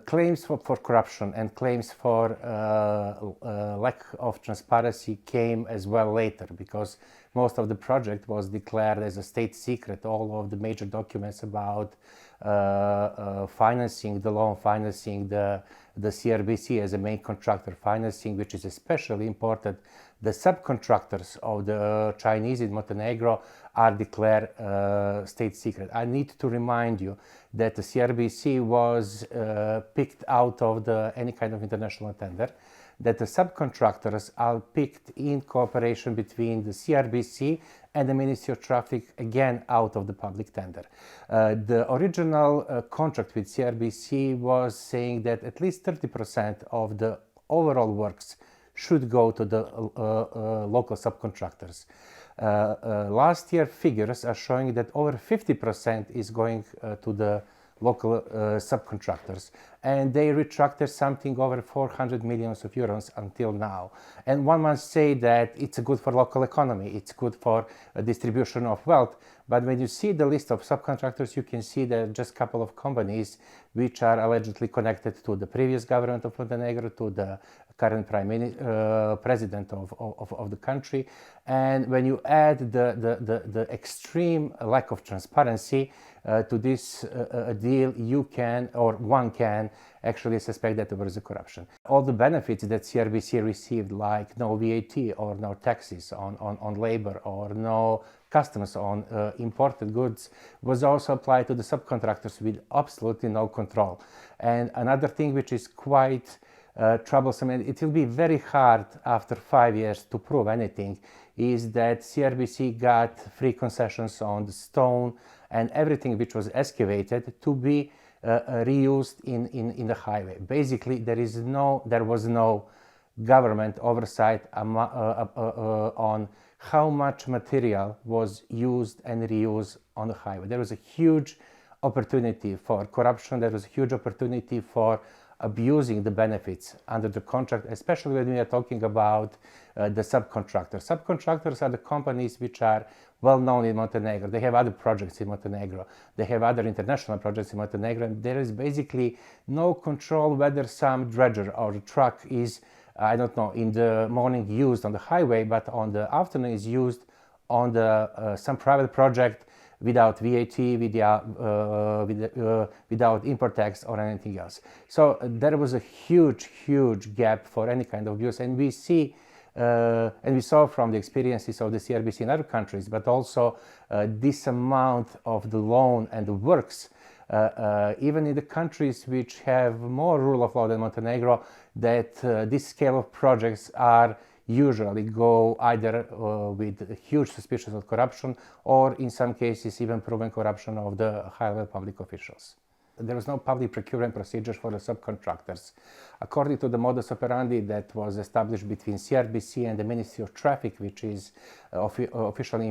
claims for corruption and claims for lack of transparency came as well later, because most of the project was declared as a state secret. All of the major documents about financing the loan, financing the CRBC as a main contractor, financing, which is especially important, the subcontractors of the Chinese in Montenegro are declared state secret. I need to remind you that the CRBC was picked out of any kind of international tender, that the subcontractors are picked in cooperation between the CRBC and the Ministry of Traffic, again out of the public tender. The original contract with CRBC was saying that at least 30% of the overall works should go to the local subcontractors. Last year figures are showing that over 50% is going to the local subcontractors, and they retracted something over 400 millions of euros until now. And one must say that it's good for local economy, it's good for distribution of wealth, but when you see the list of subcontractors, you can see that just a couple of companies which are allegedly connected to the previous government of Montenegro, to the current president of the country. And when you add the extreme lack of transparency to this deal, you can, or one can, actually suspect that there was a corruption. All the benefits that CRBC received, like no VAT or no taxes on labor or no customs on imported goods, was also applied to the subcontractors with absolutely no control. And another thing which is quite troublesome, and it will be very hard after 5 years to prove anything, is that CRBC got free concessions on the stone and everything which was excavated to be reused in the highway. Basically, there was no government oversight on how much material was used and reused on the highway. There was a huge opportunity for corruption. There was a huge opportunity for abusing the benefits under the contract, especially when we are talking about the subcontractors. Subcontractors are the companies which are well known in Montenegro. They have other projects in Montenegro. They have other international projects in Montenegro, and there is basically no control whether some dredger or truck is, I don't know, in the morning used on the highway, but on the afternoon is used on some private project without VAT, without import tax or anything else. So there was a huge gap for any kind of abuse, and we saw from the experiences of the CRBC in other countries, but also this amount of the loan and the works, even in the countries which have more rule of law than Montenegro, that this scale of projects are usually go either with huge suspicions of corruption or in some cases even proven corruption of the high-level public officials. There was no public procurement procedures for the subcontractors. According to the modus operandi that was established between CRBC and the Ministry of Traffic, which is official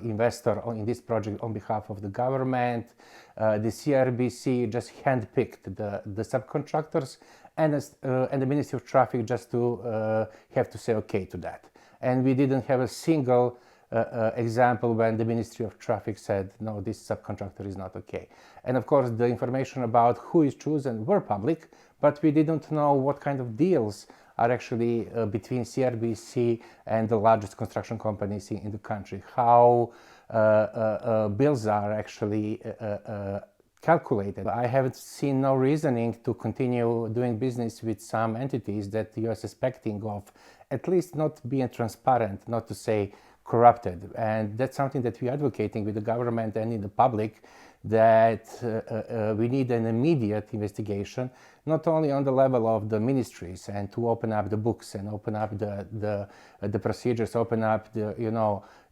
investor in this project on behalf of the government, the CRBC just handpicked the subcontractors, and the Ministry of Traffic just to have to say okay to that. And we didn't have a single example when the Ministry of Traffic said, no, this subcontractor is not okay. And of course, the information about who is chosen were public, but we didn't know what kind of deals are actually between CRBC and the largest construction companies in the country, how bills are actually calculated. I haven't seen no reasoning to continue doing business with some entities that you are suspecting of at least not being transparent, not to say corrupted. And that's something that we're advocating with the government and in the public, that we need an immediate investigation, not only on the level of the ministries and to open up the books and open up the procedures, open up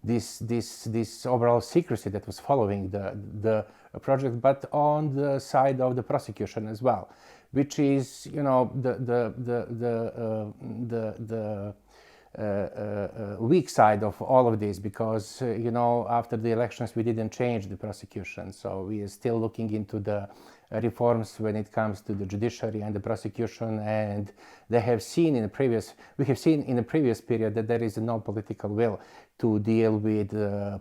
this overall secrecy that was following the project, but on the side of the prosecution as well, which is the weak side of all of this, because after the elections we didn't change the prosecution, so we are still looking into the reforms when it comes to the judiciary and the prosecution, and we have seen in the previous period that there is no political will to deal with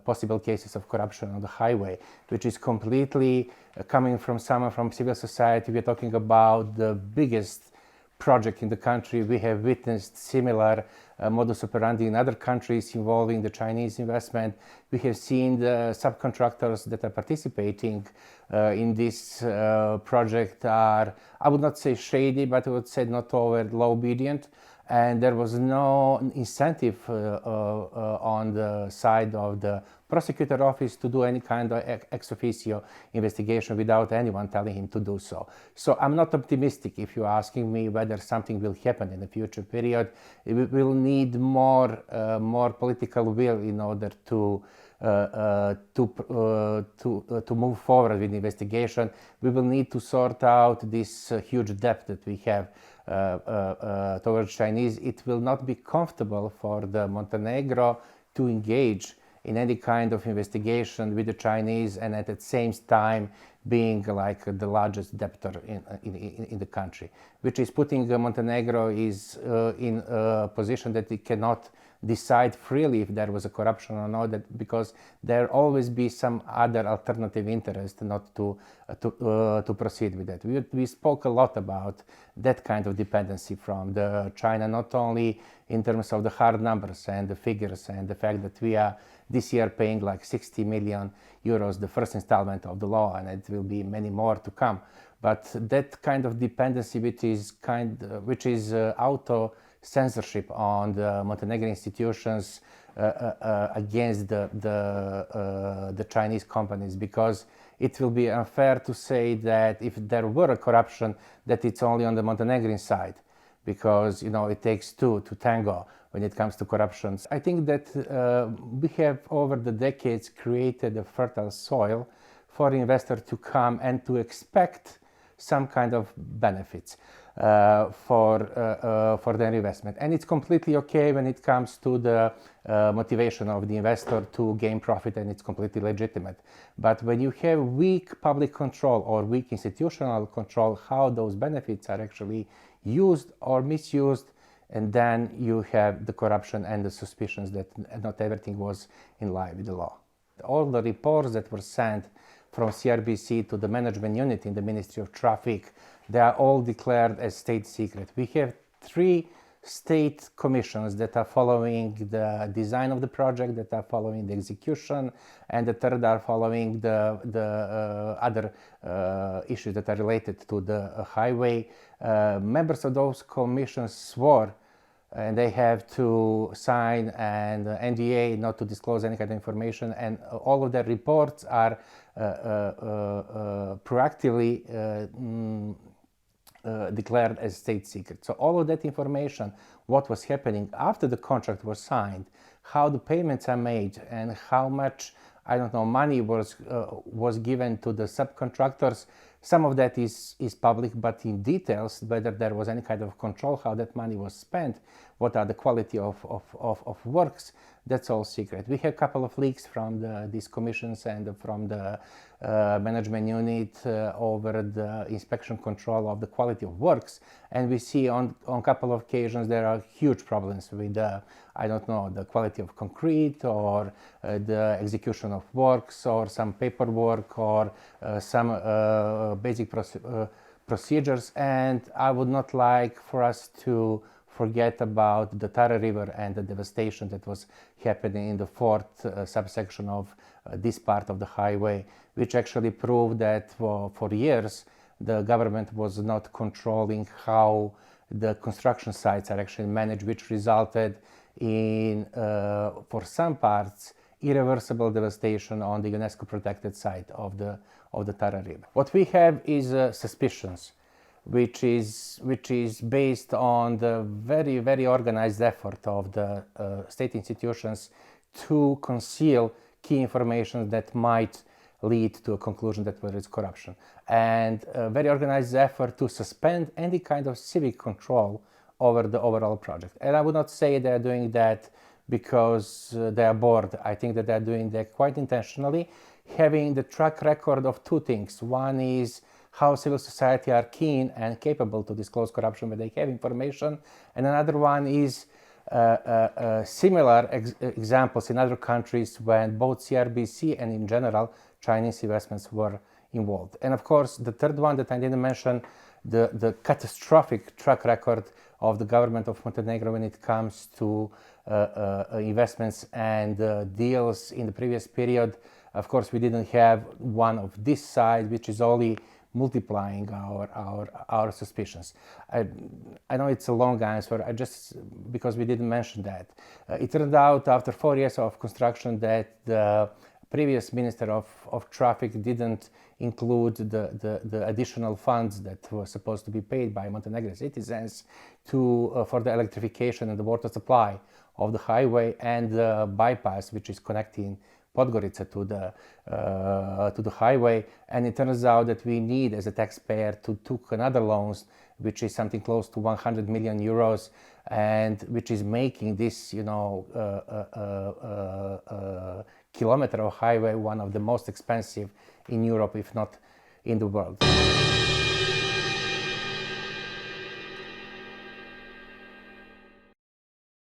possible cases of corruption on the highway, which is completely coming from someone from civil society. We are talking about the biggest project in the country. We have witnessed similar modus operandi in other countries involving the Chinese investment. We have seen the subcontractors that are participating in this project are, I would not say shady, but I would say not over low obedient. And there was no incentive on the side of the prosecutor office to do any kind of ex officio investigation without anyone telling him to do so. So I'm not optimistic if you're asking me whether something will happen in the future period. We will need more political will in order to move forward with the investigation. We will need to sort out this huge debt that we have towards Chinese. It will not be comfortable for the Montenegro to engage in any kind of investigation with the Chinese and at the same time being like the largest debtor in the country, which is putting Montenegro is in a position that it cannot decide freely if there was a corruption or not, that because there always be some other alternative interest not to proceed with that. We spoke a lot about that kind of dependency from the China, not only in terms of the hard numbers and the figures and the fact that we are this year paying like 60 million euros, the first installment of the law, and it will be many more to come. But that kind of dependency, which is auto censorship on the Montenegrin institutions against the Chinese companies, because it will be unfair to say that if there were a corruption, that it's only on the Montenegrin side, because it takes two to tango when it comes to corruption. I think that we have over the decades created a fertile soil for investors to come and to expect some kind of benefits for their investment. And it's completely okay when it comes to the motivation of the investor to gain profit, and it's completely legitimate. But when you have weak public control or weak institutional control, how those benefits are actually used or misused, and then you have the corruption and the suspicions that not everything was in line with the law. All the reports that were sent from CRBC to the management unit in the Ministry of Traffic, they are all declared as state secret. We have 3 state commissions that are following the design of the project, that are following the execution, and the third are following the other issues that are related to the highway. Members of those commissions swore and they have to sign an NDA not to disclose any kind of information, and all of their reports are proactively declared as state secret. So all of that information, what was happening after the contract was signed, how the payments are made, and how much, I don't know, money was given to the subcontractors, some of that is public, but in details, whether there was any kind of control, how that money was spent, what are the quality of works, that's all secret. We have a couple of leaks from these commissions and from the management unit over the inspection control of the quality of works, and we see on a couple of occasions there are huge problems with I don't know, the quality of concrete or the execution of works or some paperwork or some basic procedures. And I would not like for us to forget about the Tara River and the devastation that was happening in the 4th subsection of this part of the highway, which actually proved that for years the government was not controlling how the construction sites are actually managed, which resulted in, for some parts, irreversible devastation on the UNESCO protected site of the Tara River. What we have is suspicions, which is based on the very, very organized effort of the state institutions to conceal key information that might lead to a conclusion that there is corruption, and a very organized effort to suspend any kind of civic control over the overall project. And I would not say they're doing that because they are bored. I think that they're doing that quite intentionally, having the track record of 2 things. One is how civil society are keen and capable to disclose corruption when they have information. And another one is similar examples in other countries when both CRBC and in general Chinese investments were involved. And of course, the third one that I didn't mention, the catastrophic track record of the government of Montenegro when it comes to investments and deals in the previous period. Of course, we didn't have one of this size, which is only multiplying our suspicions. I know it's a long answer, because we didn't mention that. It turned out after 4 years of construction that the previous Minister of Traffic didn't include the additional funds that were supposed to be paid by Montenegro citizens for the electrification and the water supply of the highway and the bypass, which is connecting Podgorica to the highway. And it turns out that we need, as a taxpayer, to take another loans, which is something close to 100 million euros, and which is making this, kilometer of highway one of the most expensive in Europe, if not in the world.